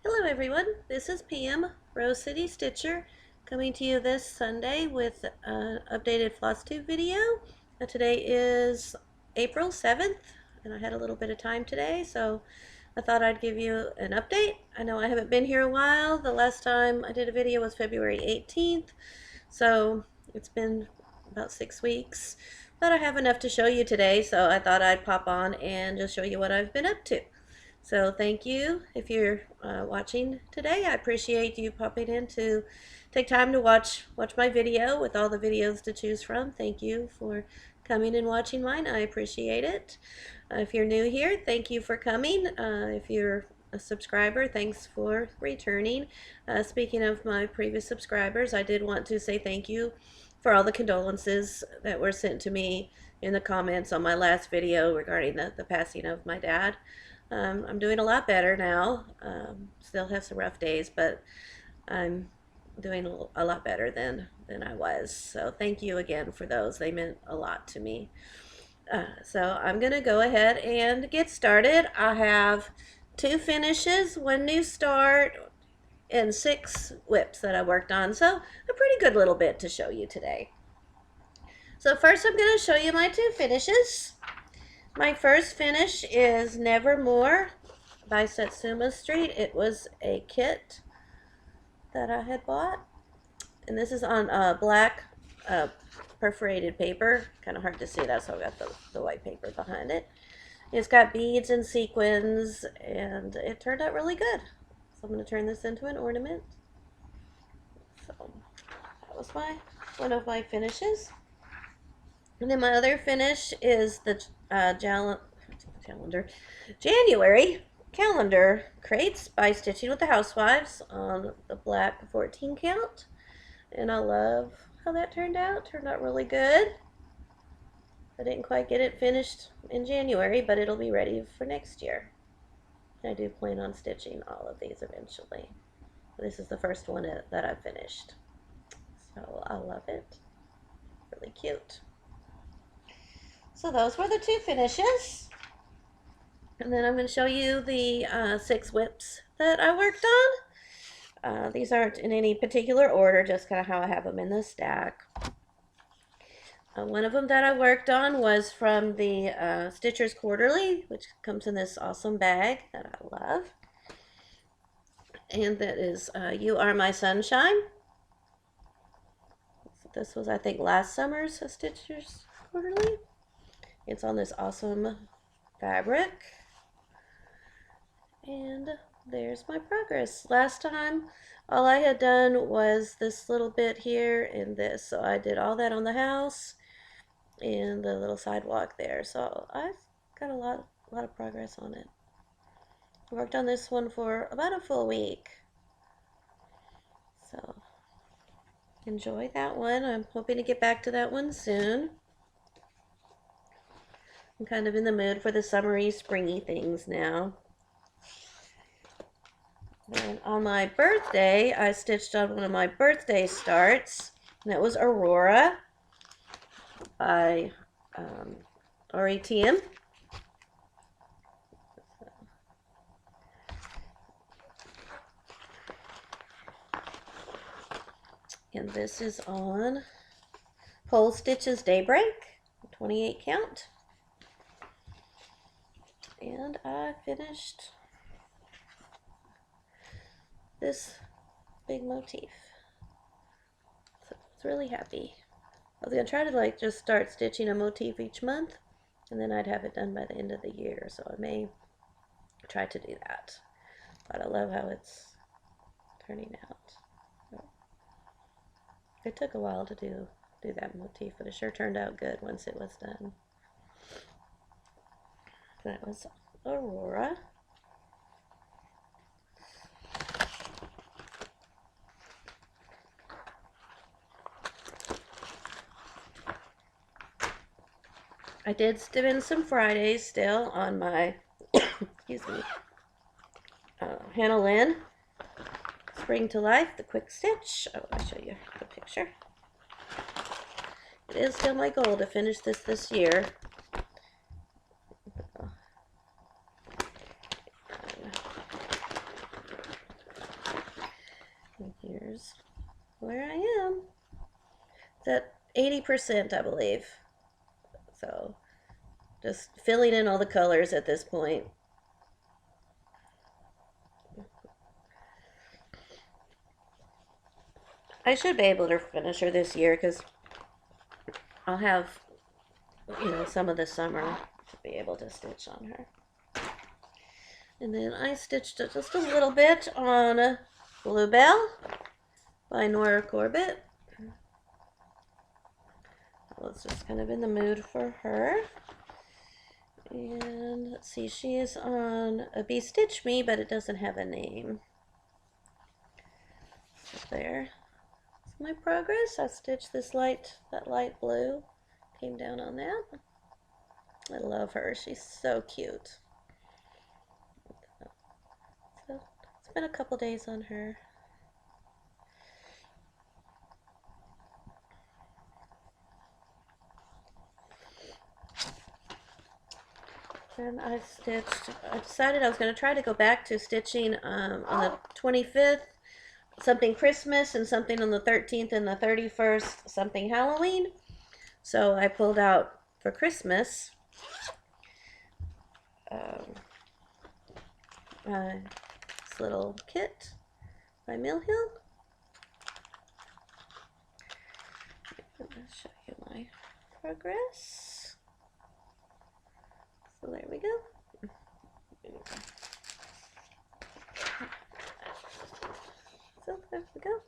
Hello everyone, this is Pam, Rose City Stitcher, coming to you this Sunday with an updated Flosstube video. Today is April 7th, and I had a little bit of time today, so I thought I'd give you an update. I know I haven't been here a while. The last time I did a video was February 18th, so it's been about 6 weeks. But I have enough to show you today, so I thought I'd pop on and just show you what I've been up to. So thank you if you're watching today. I appreciate you popping in to take time to watch my video with all the videos to choose from. Thank you for coming and watching mine. I appreciate it. If you're new here, thank you for coming. If you're a subscriber, thanks for returning. Speaking of my previous subscribers, I did want to say thank you for all the condolences that were sent to me in the comments on my last video regarding the passing of my dad. I'm doing a lot better now. Still have some rough days, but I'm doing a lot better than I was. So thank you again for those. They meant a lot to me. So I'm going to go ahead and get started. I have 2 finishes, 1 new start, and 6 WIPs that I worked on. So a pretty good little bit to show you today. So first I'm going to show you my 2 finishes. My first finish is Nevermore by Satsuma Street. It was a kit that I had bought. And this is on black perforated paper. Kind of hard to see, that's how I got the white paper behind it. It's got beads and sequins, and it turned out really good. So I'm going to turn this into an ornament. So that was one of my finishes. And then my other finish is the January calendar crates by Stitching with the Housewives on the black 14 count. And I love how that turned out. Turned out really good. I didn't quite get it finished in January, but it'll be ready for next year. I do plan on stitching all of these eventually. This is the first one that I've finished. So I love it. Really cute. So those were the 2 finishes. And then I'm going to show you the 6 WIPs that I worked on. These aren't in any particular order, just kind of how I have them in the stack. One of them that I worked on was from the Stitchers Quarterly, which comes in this awesome bag that I love. And that is You Are My Sunshine. This was, I think, last summer's Stitchers Quarterly. It's on this awesome fabric. And there's my progress. Last time, all I had done was this little bit here and this. So I did all that on the house and the little sidewalk there. So I've got a lot of progress on it. I worked on this one for about a full week. So enjoy that one. I'm hoping to get back to that one soon. I'm kind of in the mood for the summery, springy things now. And on my birthday, I stitched on one of my birthday starts, and that was Aurora by RETM. And this is on Pole Stitches Daybreak, 28 count. And I finished this big motif. So I was really happy. I was going to try to just start stitching a motif each month, and then I'd have it done by the end of the year. So I may try to do that. But I love how it's turning out. So it took a while to do that motif, but it sure turned out good once it was done. That was Aurora. I did spend some Fridays still on my, excuse me, Hannah Lynn Spring to Life, the quick stitch. Oh, I'll show you the picture. It is still my goal to finish this year. here's where I am. It's at 80%, I believe. So just filling in all the colors at this point. I should be able to finish her this year because I'll have, some of the summer to be able to stitch on her. And then I stitched just a little bit on Bluebell by Nora Corbett. I was just kind of in the mood for her. And let's see, she is on a Be Stitch Me, but it doesn't have a name. So there's my progress. I stitched that light blue. Came down on that. I love her. She's so cute. So it's been a couple days on her. And I decided I was going to try to go back to stitching on the 25th, something Christmas, and something on the 13th and the 31st, something Halloween. So I pulled out for Christmas this little kit by Mill Hill. I'm going to show you my progress. So there we go. So there we go.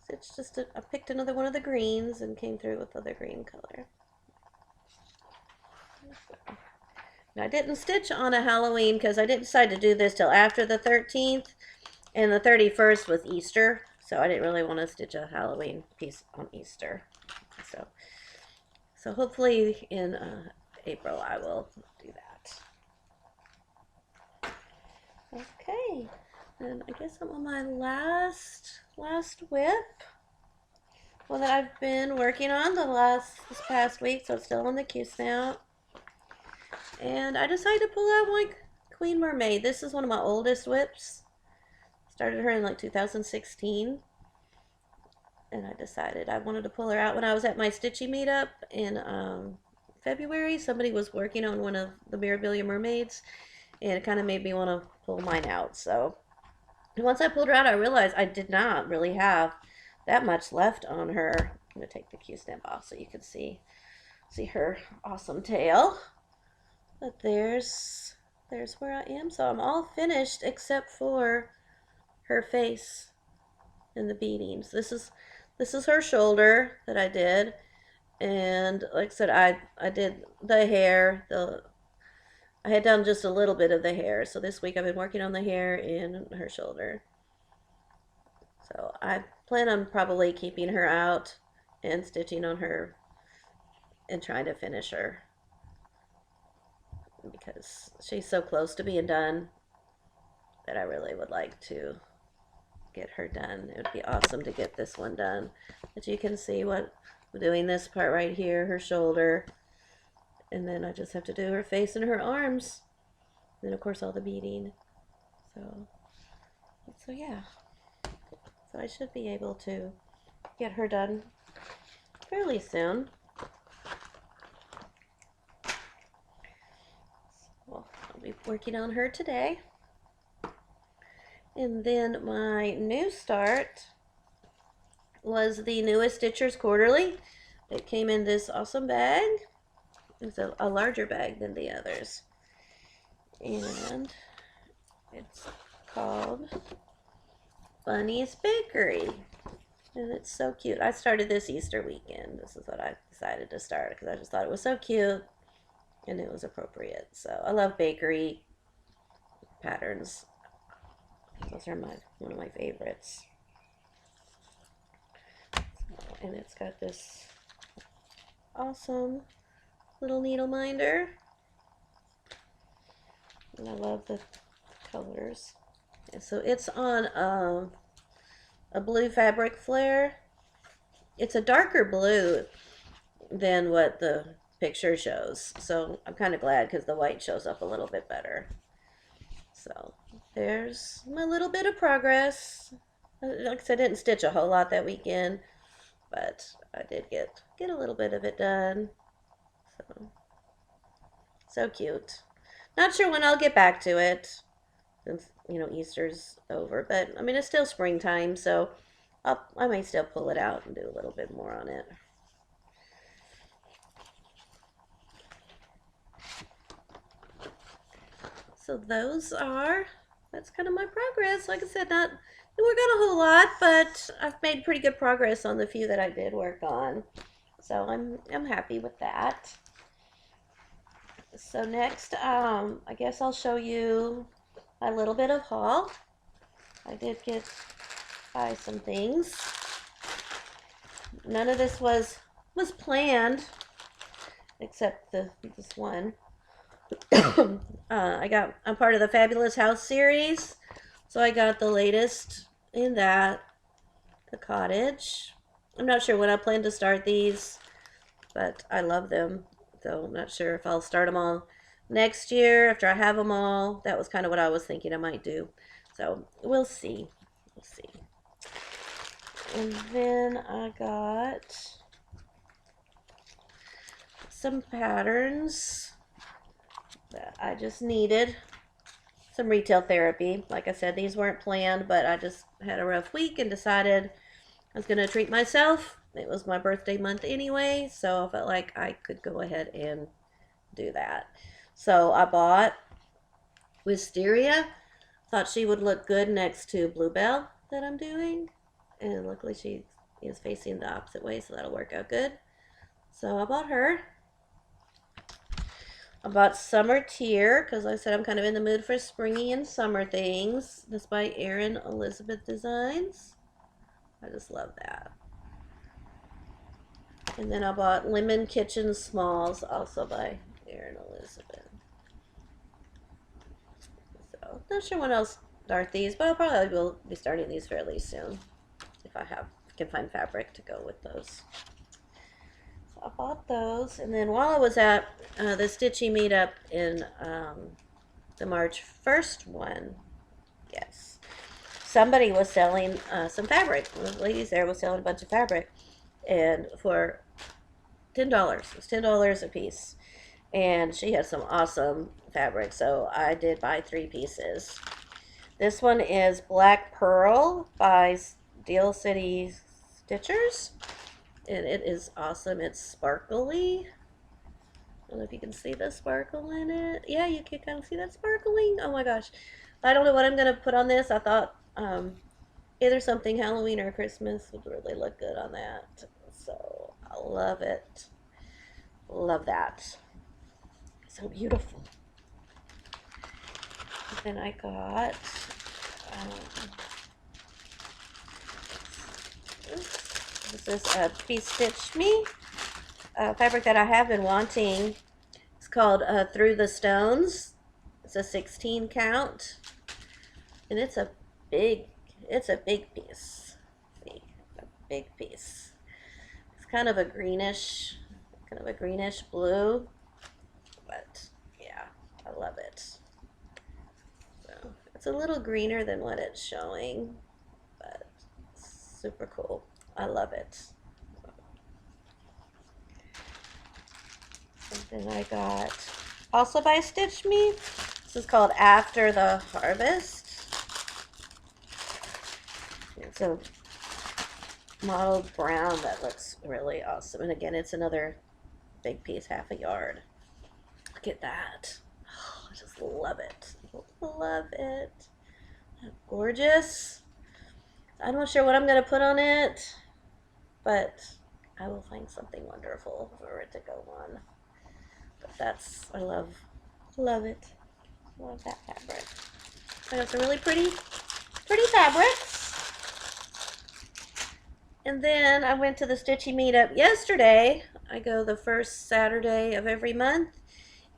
So it's just I picked another one of the greens and came through with other green color. Now I didn't stitch on a Halloween because I didn't decide to do this till after the 13th, and the 31st was Easter, so I didn't really want to stitch a Halloween piece on Easter. So hopefully in April I will do that. Okay, and I guess I'm on my last WIP. One that I've been working on this past week, so it's still on the Q snout. And I decided to pull out my Queen Mermaid. This is one of my oldest WIPs. Started her in like 2016. And I decided I wanted to pull her out when I was at my Stitchy meetup in February. Somebody was working on one of the Mirabilia mermaids, and it kind of made me want to pull mine out. So once I pulled her out, I realized I did not really have that much left on her. I'm going to take the Q stamp off so you can see her awesome tail. But there's where I am. So I'm all finished except for her face and the beadings. This is her shoulder that I did. And like I said, I did the hair. I had done just a little bit of the hair. So this week I've been working on the hair and her shoulder. So I plan on probably keeping her out and stitching on her and trying to finish her, because she's so close to being done that I really would like to get her done. It would be awesome to get this one done. But you can see what I'm doing, this part right here, her shoulder, and then I just have to do her face and her arms, and then of course all the beading. So yeah, so I should be able to get her done fairly soon. So I'll be working on her today. And then my new start was the newest Stitchers Quarterly. It came in this awesome bag. It's a larger bag than the others. And it's called Bunny's Bakery. And it's so cute. I started this Easter weekend. This is what I decided to start because I just thought it was so cute and it was appropriate. So I love bakery patterns. Those are one of my favorites. And it's got this awesome little needle minder. And I love the colors. And so it's on a blue fabric flare. It's a darker blue than what the picture shows. So I'm kind of glad because the white shows up a little bit better. So there's my little bit of progress. Like I said, I didn't stitch a whole lot that weekend, but I did get a little bit of it done. So cute. Not sure when I'll get back to it, since Easter's over. But I mean, it's still springtime, so I may still pull it out and do a little bit more on it. So that's kind of my progress. Like I said, not didn't work on a whole lot, but I've made pretty good progress on the few that I did work on. So I'm happy with that. So next, I guess I'll show you a little bit of haul. I did buy some things. None of this was planned, except this one. I'm part of the Fabulous House series, so I got the latest in that, the cottage. I'm not sure when I plan to start these, but I love them. So I'm not sure if I'll start them all next year after I have them all. That was kind of what I was thinking I might do. So we'll see. We'll see. And then I got some patterns that I just needed. Some retail therapy. Like I said, these weren't planned, but I just had a rough week and decided I was going to treat myself. It was my birthday month anyway, so I felt like I could go ahead and do that. So I bought Wisteria. Thought she would look good next to Bluebell that I'm doing. And luckily she is facing the opposite way, so that'll work out good. So I bought her. I bought Summer Tier because I said I'm kind of in the mood for springy and summer things. This by Erin Elizabeth Designs. I just love that. And then I bought Lemon Kitchen Smalls, also by Erin Elizabeth. So, not sure when I'll start these, but I'll probably will be starting these fairly soon if I can find fabric to go with those. So I bought those, and then while I was at the Stitchy meetup in the March 1st one, yes, somebody was selling some fabric. One of the ladies there was selling a bunch of fabric, and for $10. It was $10 a piece. And she had some awesome fabric, so I did buy 3 pieces. This one is Black Pearl by Steel City Stitchers. And it is awesome. It's sparkly. I don't know if you can see the sparkle in it. Yeah, you can kind of see that sparkling. Oh my gosh. I don't know what I'm going to put on this. I thought either something Halloween or Christmas would really look good on that. So I love it. Love that. So beautiful. Then I got this is a Be Stitch Me fabric that I have been wanting. It's called Through the Stones. It's a 16 count, and it's a big piece. See, a big piece. It's kind of a greenish blue, but yeah, I love it. So it's a little greener than what it's showing, but super cool. I love it. And then I got, also by Stitch Me, this is called After the Harvest. It's a mottled brown that looks really awesome. And again, it's another big piece, half a yard. Look at that. Oh, I just love it. Love it. Gorgeous. I'm not sure what I'm going to put on it, but I will find something wonderful for it to go on. But I love it. Love that fabric. I got some really pretty fabrics. And then I went to the Stitchy meetup yesterday. I go the first Saturday of every month,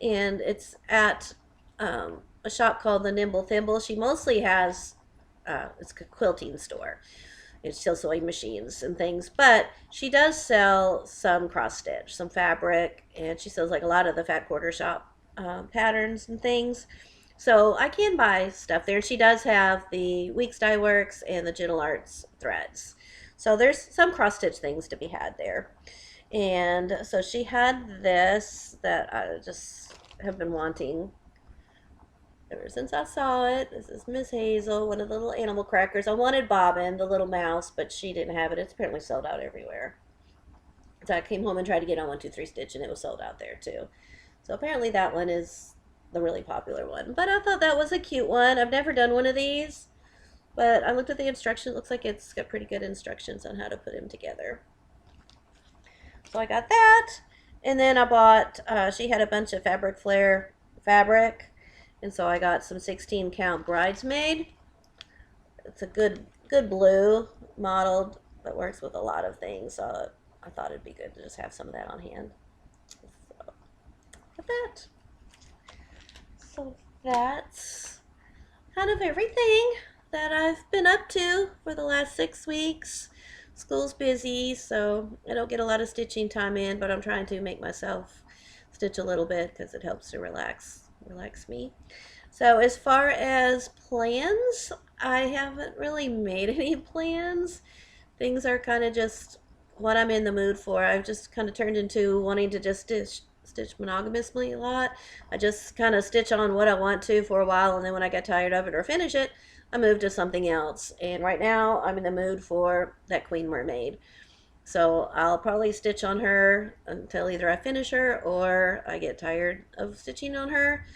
and it's at a shop called the Nimble Thimble. She mostly has, it's a quilting store. It's still sewing machines and things, but she does sell some cross stitch, some fabric, and she sells like a lot of the Fat Quarter Shop patterns and things. So I can buy stuff there. She does have the Weeks Dye Works and the Gentle Arts threads. So there's some cross stitch things to be had there. And so she had this that I just have been wanting ever since I saw it. This is Miss Hazel, one of the little animal crackers. I wanted Bobbin, the little mouse, but she didn't have it. It's apparently sold out everywhere. So I came home and tried to get on 123 Stitch, and it was sold out there too. So apparently that one is the really popular one. But I thought that was a cute one. I've never done one of these, but I looked at the instructions. It looks like it's got pretty good instructions on how to put them together. So I got that. And then I bought, she had a bunch of Fabric Flare fabric. And so I got some 16 count Bridesmaid. It's a good blue, modeled, that works with a lot of things. So I thought it'd be good to just have some of that on hand. So, got that. So that's kind of everything that I've been up to for the last 6 weeks. School's busy, so I don't get a lot of stitching time in, but I'm trying to make myself stitch a little bit because it helps to relax me. So as far as plans, I haven't really made any plans. Things are kind of just what I'm in the mood for. I've just kind of turned into wanting to just stitch monogamously a lot. I just kind of stitch on what I want to for a while, and then when I get tired of it or finish it, I move to something else. And right now I'm in the mood for that Queen Mermaid. So I'll probably stitch on her until either I finish her or I get tired of stitching on her.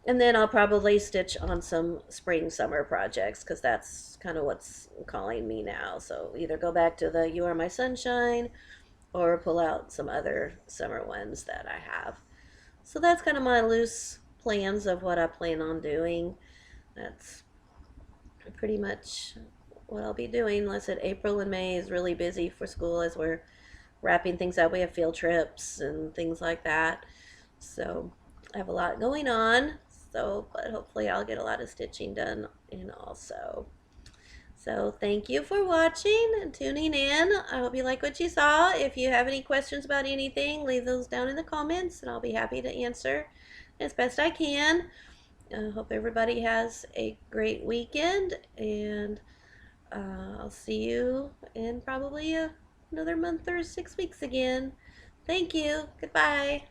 And then I'll probably stitch on some spring summer projects because that's kind of what's calling me now. So either go back to the You Are My Sunshine or pull out some other summer ones that I have. So that's kind of my loose plans of what I plan on doing. That's pretty much what I'll be doing. Like I said, April and May is really busy for school as we're wrapping things up. We have field trips and things like that. So I have a lot going on. So, but hopefully I'll get a lot of stitching done in also. So thank you for watching and tuning in. I hope you like what you saw. If you have any questions about anything, leave those down in the comments and I'll be happy to answer as best I can. I hope everybody has a great weekend, and I'll see you in probably another month or 6 weeks again. Thank you. Goodbye.